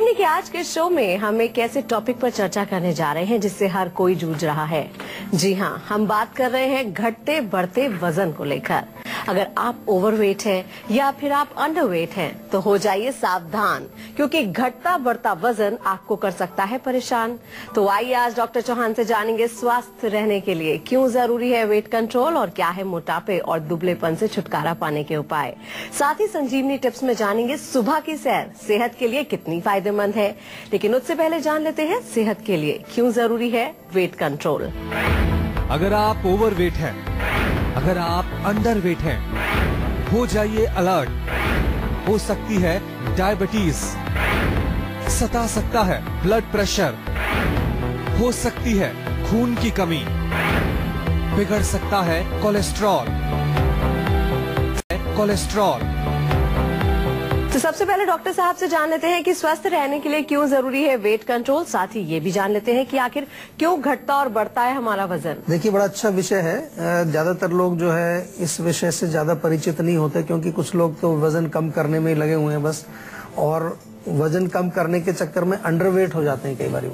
संजीवनी के आज के शो में हम एक ऐसे टॉपिक पर चर्चा करने जा रहे हैं जिससे हर कोई जूझ रहा है। जी हाँ, हम बात कर रहे हैं घटते बढ़ते वजन को लेकर। अगर आप ओवरवेट हैं या फिर आप अंडरवेट हैं तो हो जाइए सावधान, क्योंकि घटता बढ़ता वजन आपको कर सकता है परेशान। तो आइए आज डॉक्टर चौहान से जानेंगे स्वस्थ रहने के लिए क्यों जरूरी है वेट कंट्रोल और क्या है मोटापे और दुबलेपन से छुटकारा पाने के उपाय। साथ ही संजीवनी टिप्स में जानेंगे सुबह की सैर सेहत के लिए कितनी फायदेमंद है। लेकिन उससे पहले जान लेते हैं सेहत के लिए क्यों जरूरी है वेट कंट्रोल। अगर आप ओवरवेट हैं, अगर आप अंडरवेट हैं, हो जाइए अलर्ट। हो सकती है डायबिटीज, सता सकता है ब्लड प्रेशर, हो सकती है खून की कमी, बिगड़ सकता है कोलेस्ट्रॉल। तो सबसे पहले डॉक्टर साहब से जान लेते हैं कि स्वस्थ रहने के लिए क्यों जरूरी है वेट कंट्रोल। साथ ही ये भी जान लेते हैं कि आखिर क्यों घटता और बढ़ता है हमारा वजन। देखिए, बड़ा अच्छा विषय है। ज्यादातर लोग जो है इस विषय से ज्यादा परिचित नहीं होते, क्योंकि कुछ लोग तो वजन कम करने में ही लगे हुए हैं बस, और वजन कम करने के चक्कर में अंडरवेट हो जाते हैं कई बार।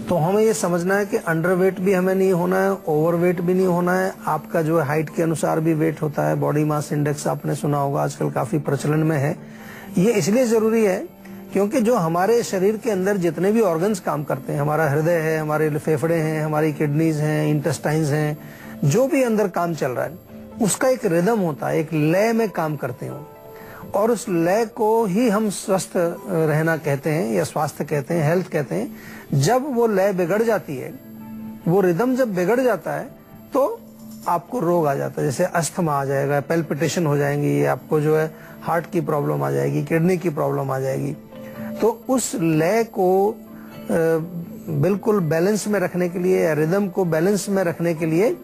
तो हमें ये समझना है कि अंडरवेट भी हमें नहीं होना है, ओवरवेट भी नहीं होना है। आपका जो है हाइट के अनुसार भी वेट होता है। बॉडी मास इंडेक्स आपने सुना होगा, आजकल काफी प्रचलन में है। ये इसलिए जरूरी है क्योंकि जो हमारे शरीर के अंदर जितने भी ऑर्गन्स काम करते हैं, हमारा हृदय है, हमारे फेफड़े हैं, हमारी किडनीज हैं, इंटेस्टाइन्स हैं, जो भी अंदर काम चल रहा है उसका एक रिदम होता है, एक लय में काम करते हैं, और उस लय को ही हम स्वस्थ रहना कहते हैं या स्वास्थ्य कहते हैं, हेल्थ कहते हैं। जब वो लय बिगड़ जाती है, वो रिदम जब बिगड़ जाता है तो आपको रोग आ जाता है। जैसे अस्थमा आ जाएगा, पैल्पिटेशन हो जाएंगी, आपको जो है हार्ट की प्रॉब्लम आ जाएगी, किडनी की प्रॉब्लम आ जाएगी। तो उस लय को बिल्कुल बैलेंस में रखने के लिए या रिदम को बैलेंस में रखने के लिए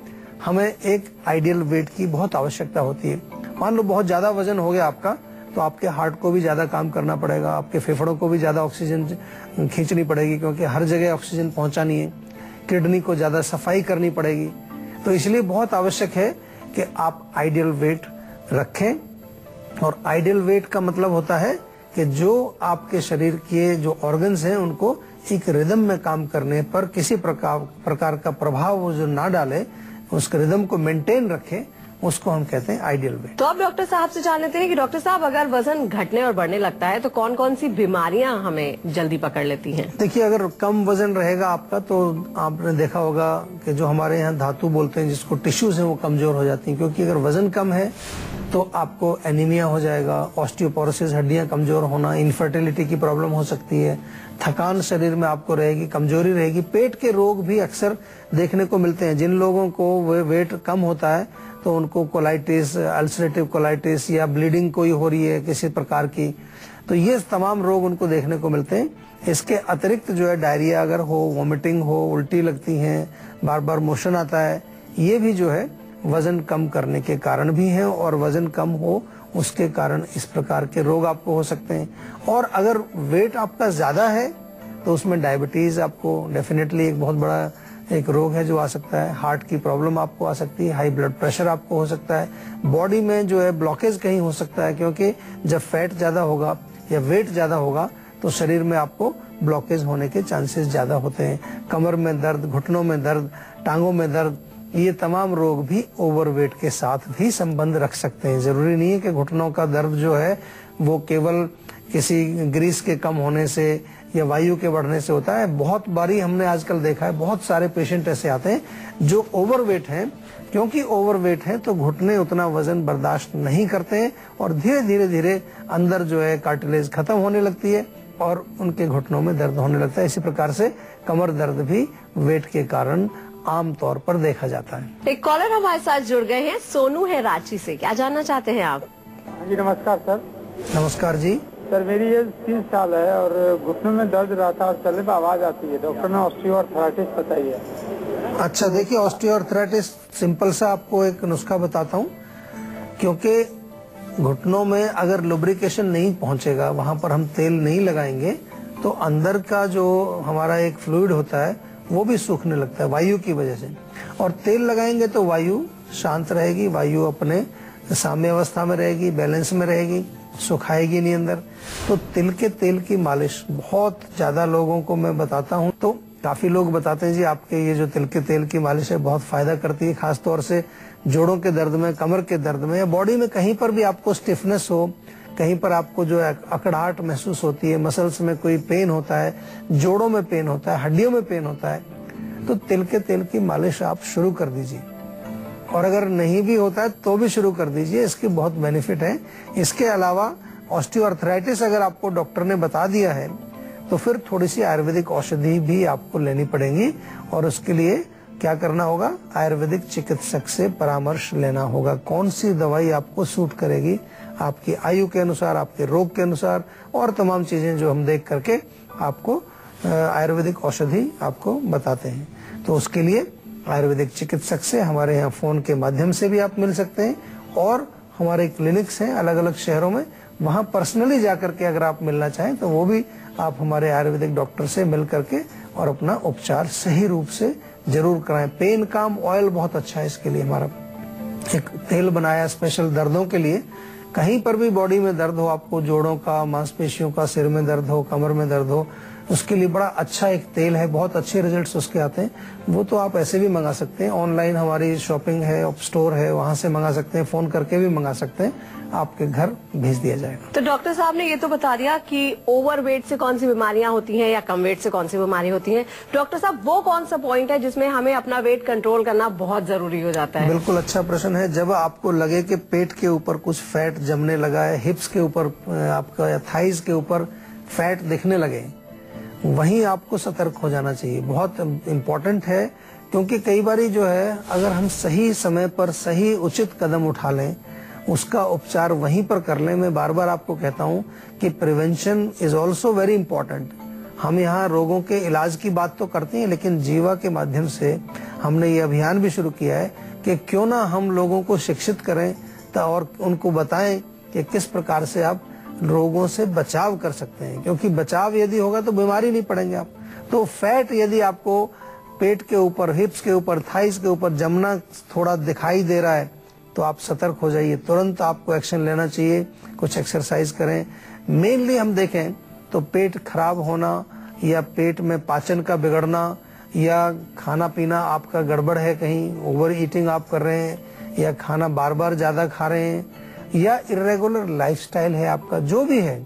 हमें एक आइडियल वेट की बहुत आवश्यकता होती है। मान लो बहुत ज्यादा वजन हो गया आपका, तो आपके हार्ट को भी ज्यादा काम करना पड़ेगा, आपके फेफड़ों को भी ज्यादा ऑक्सीजन खींचनी पड़ेगी, क्योंकि हर जगह ऑक्सीजन पहुंचानी है। किडनी को ज्यादा सफाई करनी पड़ेगी। तो इसलिए बहुत आवश्यक है कि आप आइडियल वेट रखें। और आइडियल वेट का मतलब होता है कि जो आपके शरीर के जो ऑर्गन्स हैं उनको एक रिदम में काम करने पर किसी प्रकार का प्रभाव वो जो ना डाले, उस रिदम को मेंटेन रखे, उसको हम कहते हैं आइडियल वेट। तो अब डॉक्टर साहब से जान लेते हैं कि डॉक्टर साहब, अगर वजन घटने और बढ़ने लगता है तो कौन कौन सी बीमारियां हमें जल्दी पकड़ लेती हैं? देखिए, अगर कम वजन रहेगा आपका तो आपने देखा होगा कि जो हमारे यहाँ धातु बोलते हैं, जिसको टिश्यूज हैं, वो कमजोर हो जाती हैं। क्योंकि अगर वजन कम है तो आपको एनीमिया हो जाएगा, ऑस्टियोपोरोसिस, हड्डियां कमजोर होना, इनफर्टिलिटी की प्रॉब्लम हो सकती है, थकान शरीर में आपको रहेगी, कमजोरी रहेगी। पेट के रोग भी अक्सर देखने को मिलते हैं। जिन लोगों को वेट कम होता है तो उनको कोलाइटिस, अल्सरेटिव कोलाइटिस या ब्लीडिंग कोई हो रही है किसी प्रकार की, तो ये तमाम रोग उनको देखने को मिलते हैं। इसके अतिरिक्त जो है डायरिया अगर हो, वोमिटिंग हो, उल्टी लगती हैं, बार बार मोशन आता है, ये भी जो है वजन कम करने के कारण भी हैं। और वजन कम हो उसके कारण इस प्रकार के रोग आपको हो सकते हैं। और अगर वेट आपका ज्यादा है तो उसमें डायबिटीज आपको डेफिनेटली एक बहुत बड़ा एक रोग है जो आ सकता है। हार्ट की प्रॉब्लम आपको आ सकती है, हाई ब्लड प्रेशर आपको हो सकता है, बॉडी में जो है ब्लॉकेज कहीं हो सकता है, क्योंकि जब फैट ज्यादा होगा या वेट ज्यादा होगा तो शरीर में आपको ब्लॉकेज होने के चांसेस ज्यादा होते हैं। कमर में दर्द, घुटनों में दर्द, टांगों में दर्द, ये तमाम रोग भी ओवरवेट के साथ भी संबंध रख सकते हैं। जरूरी नहीं है कि घुटनों का दर्द जो है वो केवल किसी ग्रीस के कम होने से या वायु के बढ़ने से होता है। बहुत बारी हमने आजकल देखा है, बहुत सारे पेशेंट ऐसे आते हैं जो ओवरवेट हैं। क्योंकि ओवरवेट है तो घुटने उतना वजन बर्दाश्त नहीं करते हैं और धीरे धीरे अंदर जो है कार्टिलेज खत्म होने लगती है और उनके घुटनों में दर्द होने लगता है। इसी प्रकार से कमर दर्द भी वेट के कारण आम तौर पर देखा जाता है। एक कॉलर हमारे साथ जुड़ गए हैं, सोनू है रांची से। क्या जानना चाहते हैं आप? जी नमस्कार सर। नमस्कार जी। सर मेरी एज 30 साल है और घुटनों में दर्द रहता है और चलने पर आवाज आती है। डॉक्टर ने ऑस्टियोआर्थराइटिस बताई है। अच्छा, देखिए, ऑस्टियोआर्थराइटिस सिंपल सा आपको एक नुस्खा बताता हूँ। क्योंकि घुटनों में अगर लुब्रिकेशन नहीं पहुंचेगा, वहां पर हम तेल नहीं लगाएंगे, तो अंदर का जो हमारा एक फ्लूइड होता है वो भी सूखने लगता है वायु की वजह से। और तेल लगाएंगे तो वायु शांत रहेगी, वायु अपने साम्य अवस्था में रहेगी, बैलेंस में रहेगी, सुखाएगी नहीं अंदर। तो तिल के तेल की मालिश बहुत ज्यादा लोगों को मैं बताता हूँ, तो काफी लोग बताते हैं जी आपके ये जो तिल के तेल की मालिश है बहुत फायदा करती है, खासतौर से जोड़ों के दर्द में, कमर के दर्द में, या बॉडी में कहीं पर भी आपको स्टिफनेस हो, कहीं पर आपको जो है अकड़ाहट महसूस होती है, मसल्स में कोई पेन होता है, जोड़ों में पेन होता है, हड्डियों में पेन होता है, तो तिल के तेल की मालिश आप शुरू कर दीजिए। और अगर नहीं भी होता है तो भी शुरू कर दीजिए, इसके बहुत बेनिफिट है। इसके अलावा ऑस्टियोआर्थराइटिस अगर आपको डॉक्टर ने बता दिया है तो फिर थोड़ी सी आयुर्वेदिक औषधि भी आपको लेनी पड़ेगी, और उसके लिए क्या करना होगा, आयुर्वेदिक चिकित्सक से परामर्श लेना होगा। कौन सी दवाई आपको सूट करेगी आपकी आयु के अनुसार, आपके रोग के अनुसार, और तमाम चीजें जो हम देख करके आपको आयुर्वेदिक औषधि आपको बताते हैं। तो उसके लिए आयुर्वेदिक चिकित्सक से हमारे यहाँ फोन के माध्यम से भी आप मिल सकते हैं, और हमारे क्लिनिक्स हैं अलग अलग शहरों में, वहाँ पर्सनली जाकर के अगर आप मिलना चाहें तो वो भी आप हमारे आयुर्वेदिक डॉक्टर से मिल करके और अपना उपचार सही रूप से जरूर कराएं। पेन काम ऑयल बहुत अच्छा है इसके लिए, हमारा एक तेल बनाया स्पेशल दर्दों के लिए। कहीं पर भी बॉडी में दर्द हो, आपको जोड़ों का, मांसपेशियों का, सिर में दर्द हो, कमर में दर्द हो, उसके लिए बड़ा अच्छा एक तेल है, बहुत अच्छे रिजल्ट्स उसके आते हैं। वो तो आप ऐसे भी मंगा सकते हैं, ऑनलाइन हमारी शॉपिंग है, स्टोर है, वहाँ से मंगा सकते हैं, फोन करके भी मंगा सकते हैं, आपके घर भेज दिया जाएगा। तो डॉक्टर साहब ने ये तो बता दिया कि ओवरवेट से कौन सी बीमारियां होती हैं या कम वेट से कौन सी बीमारी होती है। डॉक्टर साहब वो कौन सा पॉइंट है जिसमें हमें अपना वेट कंट्रोल करना बहुत जरूरी हो जाता है? बिल्कुल अच्छा प्रश्न है। जब आपको लगे कि पेट के ऊपर कुछ फैट जमने लगा है, हिप्स के ऊपर आपका या थाइज के ऊपर फैट दिखने लगे, वहीं आपको सतर्क हो जाना चाहिए। बहुत इम्पोर्टेंट है, क्योंकि कई बारी जो है अगर हम सही समय पर सही उचित कदम उठा लें, उसका उपचार वहीं पर कर लें। मैं बार बार आपको कहता हूं कि prevention is also very important. हम यहाँ रोगों के इलाज की बात तो करते हैं, लेकिन जीवा के माध्यम से हमने ये अभियान भी शुरू किया है कि क्यों ना हम लोगों को शिक्षित करें और उनको बताएं कि किस प्रकार से आप रोगों से बचाव कर सकते हैं, क्योंकि बचाव यदि होगा तो बीमारी नहीं पड़ेंगे आप। तो फैट यदि आपको पेट के ऊपर, हिप्स के ऊपर, थाइस के ऊपर जमना थोड़ा दिखाई दे रहा है तो आप सतर्क हो जाइए, तुरंत आपको एक्शन लेना चाहिए, कुछ एक्सरसाइज करें। मेनली हम देखें तो पेट खराब होना या पेट में पाचन का बिगड़ना या खाना पीना आपका गड़बड़ है, कहीं ओवर ईटिंग आप कर रहे हैं या खाना बार बार ज्यादा खा रहे हैं या इरेगुलर लाइफस्टाइल है आपका, जो भी है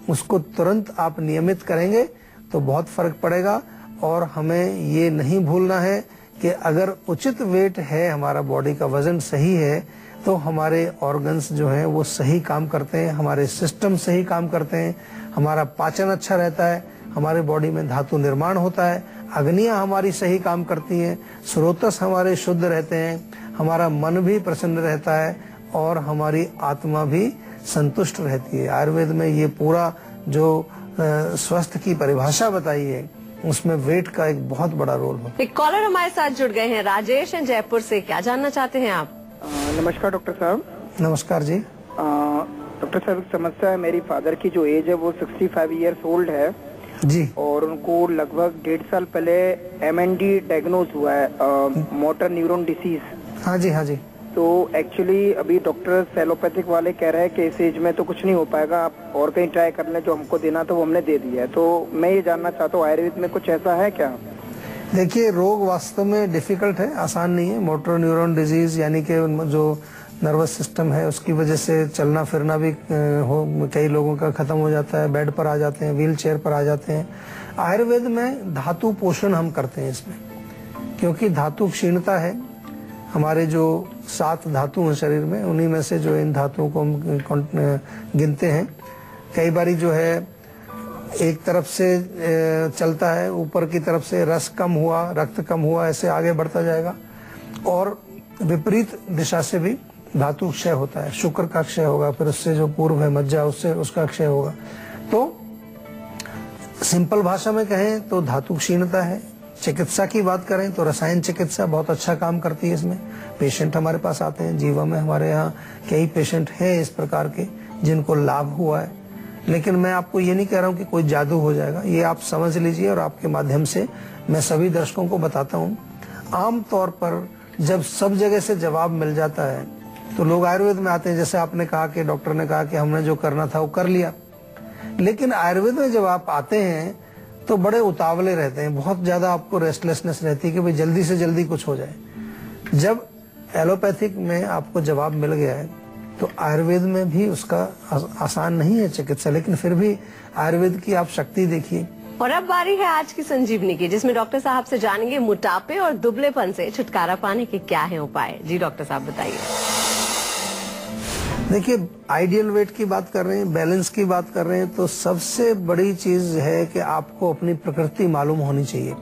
उसको तुरंत आप नियमित करेंगे तो बहुत फर्क पड़ेगा। और हमें ये नहीं भूलना है कि अगर उचित वेट है, हमारा बॉडी का वजन सही है, तो हमारे ऑर्गन्स जो हैं वो सही काम करते हैं, हमारे सिस्टम सही काम करते हैं, हमारा पाचन अच्छा रहता है, हमारे बॉडी में धातु निर्माण होता है, अग्नियां हमारी सही काम करती हैं, स्रोतस हमारे शुद्ध रहते हैं, हमारा मन भी प्रसन्न रहता है और हमारी आत्मा भी संतुष्ट रहती है। आयुर्वेद में ये पूरा जो स्वास्थ्य की परिभाषा बताई है, उसमें वेट का एक बहुत बड़ा रोल है। एक कॉलर हमारे साथ जुड़ गए हैं, राजेश हैं जयपुर से। क्या जानना चाहते हैं आप? नमस्कार डॉक्टर साहब। नमस्कार जी। डॉक्टर साहब, समस्या है मेरी फादर की जो एज है वो 65 ईयर्स ओल्ड है जी, और उनको लगभग 1.5 साल पहले MND डायग्नोज हुआ है, मोटर न्यूरॉन डिसीज। हाँ जी, हाँ जी। तो एक्चुअली अभी डॉक्टर एलोपैथिक वाले कह रहे हैं कि इस एज में तो कुछ नहीं हो पाएगा, आप और कहीं ट्राई कर लें, जो हमको देना था वो हमने दे दिया है। तो मैं ये जानना चाहता हूँ आयुर्वेद में कुछ ऐसा है क्या? देखिए, रोग वास्तव में डिफिकल्ट है, आसान नहीं है। मोटर न्यूरॉन डिजीज यानी कि जो नर्वस सिस्टम है उसकी वजह से चलना फिरना भी कई लोगों का खत्म हो जाता है, बेड पर आ जाते हैं, व्हील चेयर पर आ जाते हैं। आयुर्वेद में धातु पोषण हम करते हैं इसमें, क्योंकि धातु क्षीणता है। हमारे जो 7 धातु हैं शरीर में, उन्हीं में से जो इन धातुओं को हम गिनते हैं, कई बारी जो है एक तरफ से चलता है, ऊपर की तरफ से रस कम हुआ, रक्त कम हुआ, ऐसे आगे बढ़ता जाएगा। और विपरीत दिशा से भी धातु क्षय होता है, शुक्र का क्षय होगा, फिर उससे जो पूर्व है मज्जा, उससे उसका क्षय होगा। तो सिंपल भाषा में कहें तो धातु क्षीणता है। चिकित्सा की बात करें तो रसायन चिकित्सा बहुत अच्छा काम करती है इसमें। पेशेंट हमारे पास आते हैं, जीवा में हमारे यहाँ कई पेशेंट हैं इस प्रकार के जिनको लाभ हुआ है। लेकिन मैं आपको ये नहीं कह रहा हूँ कि कोई जादू हो जाएगा, ये आप समझ लीजिए। और आपके माध्यम से मैं सभी दर्शकों को बताता हूँ, आम तौर पर जब सब जगह से जवाब मिल जाता है तो लोग आयुर्वेद में आते हैं, जैसे आपने कहा कि डॉक्टर ने कहा कि हमने जो करना था वो कर लिया। लेकिन आयुर्वेद में जब आप आते हैं तो बड़े उतावले रहते हैं, बहुत ज्यादा आपको रेस्टलेसनेस रहती है कि भाई जल्दी से जल्दी कुछ हो जाए। जब एलोपैथिक में आपको जवाब मिल गया है तो आयुर्वेद में भी उसका आसान नहीं है चिकित्सा, लेकिन फिर भी आयुर्वेद की आप शक्ति देखिए। और अब बारी है आज की संजीवनी की, जिसमें डॉक्टर साहब से जानेंगे मोटापे और दुबलेपन से छुटकारा पाने के क्या है उपाय। जी डॉक्टर साहब बताइए। देखिए, आइडियल वेट की बात कर रहे हैं, बैलेंस की बात कर रहे हैं, तो सबसे बड़ी चीज है कि आपको अपनी प्रकृति मालूम होनी चाहिए।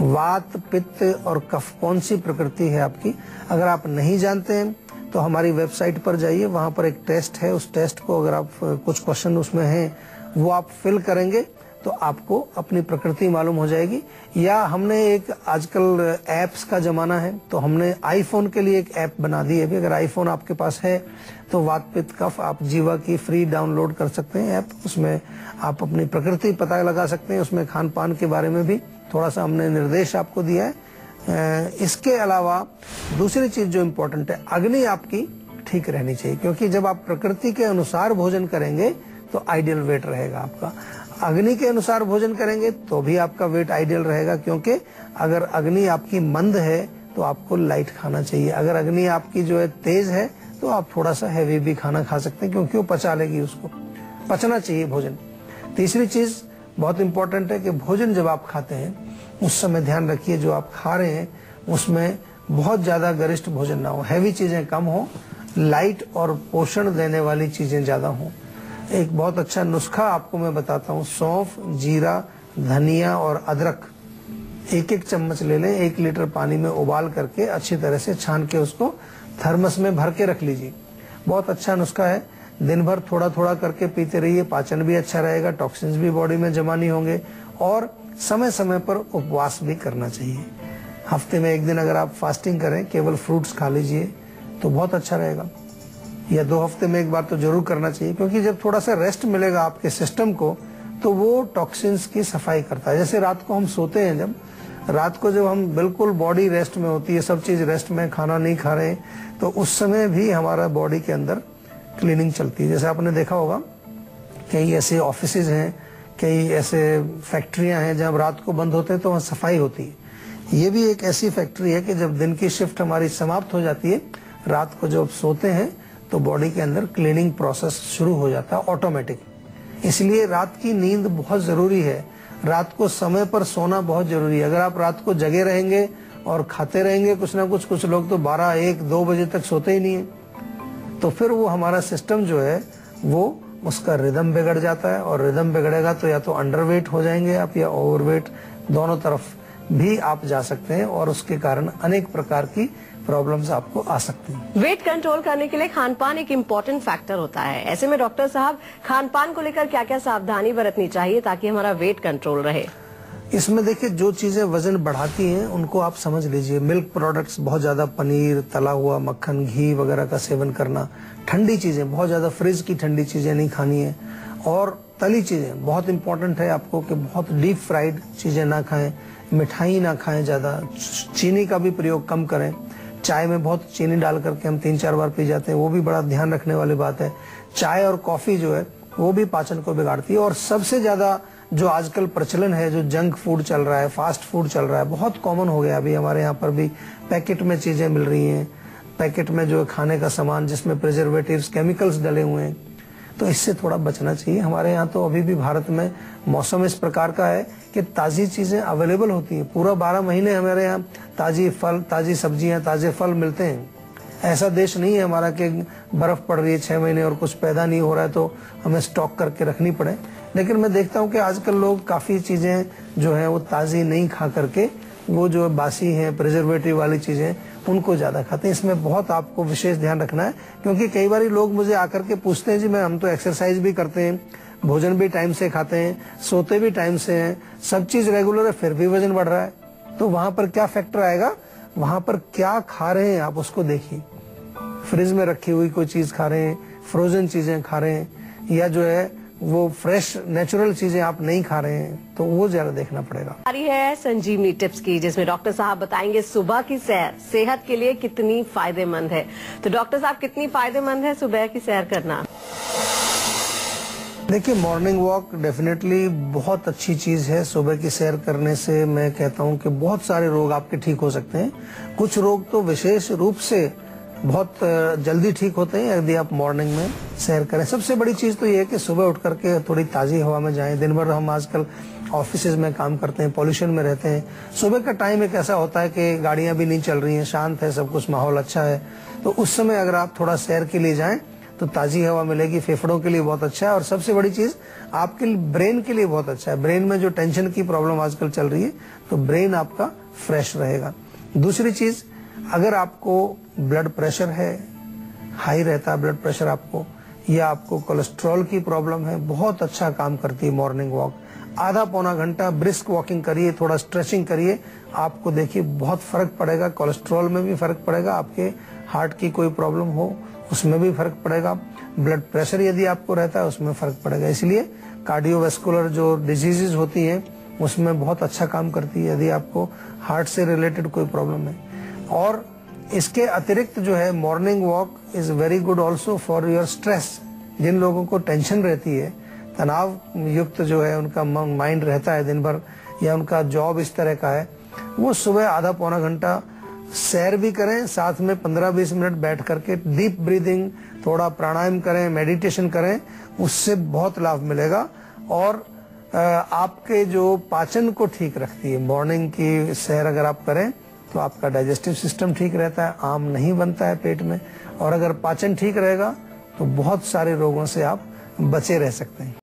वात, पित्त और कफ कौन सी प्रकृति है आपकी, अगर आप नहीं जानते हैं तो हमारी वेबसाइट पर जाइए, वहां पर एक टेस्ट है, उस टेस्ट को अगर आप कुछ क्वेश्चन उसमें हैं वो आप फिल करेंगे तो आपको अपनी प्रकृति मालूम हो जाएगी। या हमने एक आजकल ऐप्स का जमाना है, तो हमने आईफोन के लिए एक ऐप बना दी है भी। अगर आईफोन आपके पास है तो वात पित्त कफ आप जीवा की फ्री डाउनलोड कर सकते हैं ऐप, उसमें आप अपनी प्रकृति पता लगा सकते हैं। उसमें खान पान के बारे में भी थोड़ा सा हमने निर्देश आपको दिया है। इसके अलावा दूसरी चीज जो इम्पोर्टेंट है, अग्नि आपकी ठीक रहनी चाहिए, क्योंकि जब आप प्रकृति के अनुसार भोजन करेंगे तो आइडियल वेट रहेगा आपका। अग्नि के अनुसार भोजन करेंगे तो भी आपका वेट आइडियल रहेगा, क्योंकि अगर अग्नि आपकी मंद है तो आपको लाइट खाना चाहिए। अगर अग्नि आपकी जो है तेज है तो आप थोड़ा सा हैवी भी खाना खा सकते हैं, क्योंकि वो पचा लेगी, उसको पचना चाहिए भोजन। तीसरी चीज बहुत इंपॉर्टेंट है कि भोजन जब आप खाते हैं उस समय ध्यान रखिए जो आप खा रहे हैं उसमें बहुत ज्यादा गरिष्ठ भोजन ना हो, हैवी चीजें कम हो, लाइट और पोषण देने वाली चीजें ज्यादा हो। एक बहुत अच्छा नुस्खा आपको मैं बताता हूँ, सौंफ, जीरा, धनिया और अदरक एक एक चम्मच ले लें, 1 लीटर पानी में उबाल करके अच्छी तरह से छान के उसको थर्मस में भर के रख लीजिए। बहुत अच्छा नुस्खा है, दिन भर थोड़ा थोड़ा करके पीते रहिए, पाचन भी अच्छा रहेगा, टॉक्सिन्स भी बॉडी में जमा नहीं होंगे, और समय समय पर उपवास भी करना चाहिए। हफ्ते में 1 दिन अगर आप फास्टिंग करें, केवल फ्रूट्स खा लीजिए तो बहुत अच्छा रहेगा, या 2 हफ्ते में 1 बार तो जरूर करना चाहिए, क्योंकि जब थोड़ा सा रेस्ट मिलेगा आपके सिस्टम को तो वो टॉक्सिन्स की सफाई करता है। जैसे रात को हम सोते हैं, जब रात को जब हम बिल्कुल बॉडी रेस्ट में होती है, सब चीज रेस्ट में, खाना नहीं खा रहे, तो उस समय भी हमारा बॉडी के अंदर क्लीनिंग चलती है। जैसे आपने देखा होगा कई ऐसे ऑफिसेज हैं, कई ऐसे फैक्ट्रियां हैं जहां रात को बंद होते हैं तो वहां सफाई होती है। ये भी एक ऐसी फैक्ट्री है कि जब दिन की शिफ्ट हमारी समाप्त हो जाती है, रात को जब सोते हैं तो बॉडी के अंदर क्लीनिंग प्रोसेस शुरू हो जाता है ऑटोमेटिक। इसलिए रात की नींद बहुत जरूरी है, रात को समय पर सोना बहुत जरूरी है। अगर आप रात को जगे रहेंगे और खाते रहेंगे कुछ ना कुछ लोग तो 12, 1, 2 बजे तक सोते ही नहीं है, तो फिर वो हमारा सिस्टम जो है वो उसका रिदम बिगड़ जाता है, और रिदम बिगड़ेगा तो या तो अंडरवेट हो जाएंगे आप या ओवरवेट, दोनों तरफ भी आप जा सकते हैं, और उसके कारण अनेक प्रकार की प्रॉब्लम्स आपको आ सकती हैं। वेट कंट्रोल करने के लिए खान पान एक इम्पोर्टेंट फैक्टर होता है। ऐसे में डॉक्टर साहब, खान पान को लेकर क्या क्या सावधानी बरतनी चाहिए ताकि हमारा वेट कंट्रोल रहे? इसमें देखिए, जो चीजें वजन बढ़ाती हैं उनको आप समझ लीजिए। मिल्क प्रोडक्ट्स बहुत ज्यादा, पनीर, तला हुआ मक्खन, घी वगैरह का सेवन करना, ठंडी चीजें बहुत ज्यादा, फ्रिज की ठंडी चीजें नहीं खानी है, और तली चीजें बहुत इंपॉर्टेंट है आपको कि बहुत डीप फ्राइड चीजें ना खाएं, मिठाई ना खाएं ज्यादा, चीनी का भी प्रयोग कम करें। चाय में बहुत चीनी डाल करके हम 3-4 बार पी जाते हैं, वो भी बड़ा ध्यान रखने वाली बात है। चाय और कॉफी जो है वो भी पाचन को बिगाड़ती है। और सबसे ज्यादा जो आजकल प्रचलन है, जो जंक फूड चल रहा है, फास्ट फूड चल रहा है, बहुत कॉमन हो गया। अभी हमारे यहाँ पर भी पैकेट में चीजें मिल रही हैं, पैकेट में जो खाने का सामान जिसमें प्रिजर्वेटिव्स, केमिकल्स डले हुए हैं, तो इससे थोड़ा बचना चाहिए। हमारे यहाँ तो अभी भी भारत में मौसम इस प्रकार का है कि ताजी चीजें अवेलेबल होती हैं, पूरा 12 महीने हमारे यहाँ ताजी फल, ताजी सब्जियां, ताजे फल मिलते हैं। ऐसा देश नहीं है हमारा कि बर्फ पड़ रही है 6 महीने और कुछ पैदा नहीं हो रहा है तो हमें स्टॉक करके रखनी पड़े। लेकिन मैं देखता हूँ कि आजकल लोग काफी चीजें जो है वो ताजी नहीं खा करके, वो जो बासी हैं, प्रिजर्वेटिव वाली चीजें, उनको ज्यादा खाते हैं। इसमें बहुत आपको विशेष ध्यान रखना है, क्योंकि कई बार लोग मुझे आकर के पूछते हैं, जी हम तो एक्सरसाइज भी करते हैं, भोजन भी टाइम से खाते हैं, सोते भी टाइम से हैं, सब चीज रेगुलर है, फिर भी वजन बढ़ रहा है। तो वहां पर क्या फैक्टर आएगा, वहां पर क्या खा रहे हैं आप उसको देखिए। फ्रिज में रखी हुई कोई चीज खा रहे हैं, फ्रोजन चीजें खा रहे हैं, या जो है वो फ्रेश नेचुरल चीजें आप नहीं खा रहे हैं तो वो ज्यादा देखना पड़ेगा। आ रही है संजीवनी टिप्स की, जिसमें डॉक्टर साहब बताएंगे सुबह की सैर सेहत के लिए कितनी फायदेमंद है। तो डॉक्टर साहब, कितनी फायदेमंद है सुबह की सैर करना? देखिए, मॉर्निंग वॉक डेफिनेटली बहुत अच्छी चीज है। सुबह की सैर करने से मैं कहता हूं कि बहुत सारे रोग आपके ठीक हो सकते हैं। कुछ रोग तो विशेष रूप से बहुत जल्दी ठीक होते हैं यदि आप मॉर्निंग में सैर करें। सबसे बड़ी चीज तो ये है कि सुबह उठ करके थोड़ी ताजी हवा में जाएं। दिन भर हम आजकल ऑफिसेज में काम करते हैं, पॉल्यूशन में रहते हैं। सुबह का टाइम एक ऐसा होता है कि गाड़ियां भी नहीं चल रही हैं, शांत है, सब कुछ माहौल अच्छा है। तो उस समय अगर आप थोड़ा सैर के लिए जाएं तो ताजी हवा मिलेगी, फेफड़ों के लिए बहुत अच्छा है। और सबसे बड़ी चीज आपके ब्रेन के लिए बहुत अच्छा है। ब्रेन में जो टेंशन की प्रॉब्लम आजकल चल रही है तो ब्रेन आपका फ्रेश रहेगा। दूसरी चीज, अगर आपको ब्लड प्रेशर है, हाई रहता है ब्लड प्रेशर आपको, या आपको कोलेस्ट्रॉल की प्रॉब्लम है, बहुत अच्छा काम करती है मॉर्निंग वॉक। आधा पौना घंटा ब्रिस्क वॉकिंग करिए, थोड़ा स्ट्रेचिंग करिए, आपको देखिए बहुत फर्क पड़ेगा। कोलेस्ट्रॉल में भी फर्क पड़ेगा, आपके हार्ट की कोई प्रॉब्लम हो उसमें भी फर्क पड़ेगा, ब्लड प्रेशर यदि आपको रहता है उसमें फर्क पड़ेगा। इसलिए कार्डियोवैस्कुलर जो डिजीजेज होती हैं उसमें बहुत अच्छा काम करती है यदि आपको हार्ट से रिलेटेड कोई प्रॉब्लम है। और इसके अतिरिक्त जो है morning walk is very good also for your stress. जिन लोगों को टेंशन रहती है, तनाव युक्त जो है उनका माइंड रहता है दिन भर, या उनका जॉब इस तरह का है, वो सुबह आधा पौना घंटा सैर भी करें, साथ में 15-20 मिनट बैठ करके डीप ब्रीदिंग, थोड़ा प्राणायाम करें, मेडिटेशन करें, उससे बहुत लाभ मिलेगा। और आपके जो पाचन को ठीक रखती है। मॉर्निंग की सैर अगर आप करें तो आपका डाइजेस्टिव सिस्टम ठीक रहता है, आम नहीं बनता है पेट में, और अगर पाचन ठीक रहेगा तो बहुत सारे रोगों से आप बचे रह सकते हैं।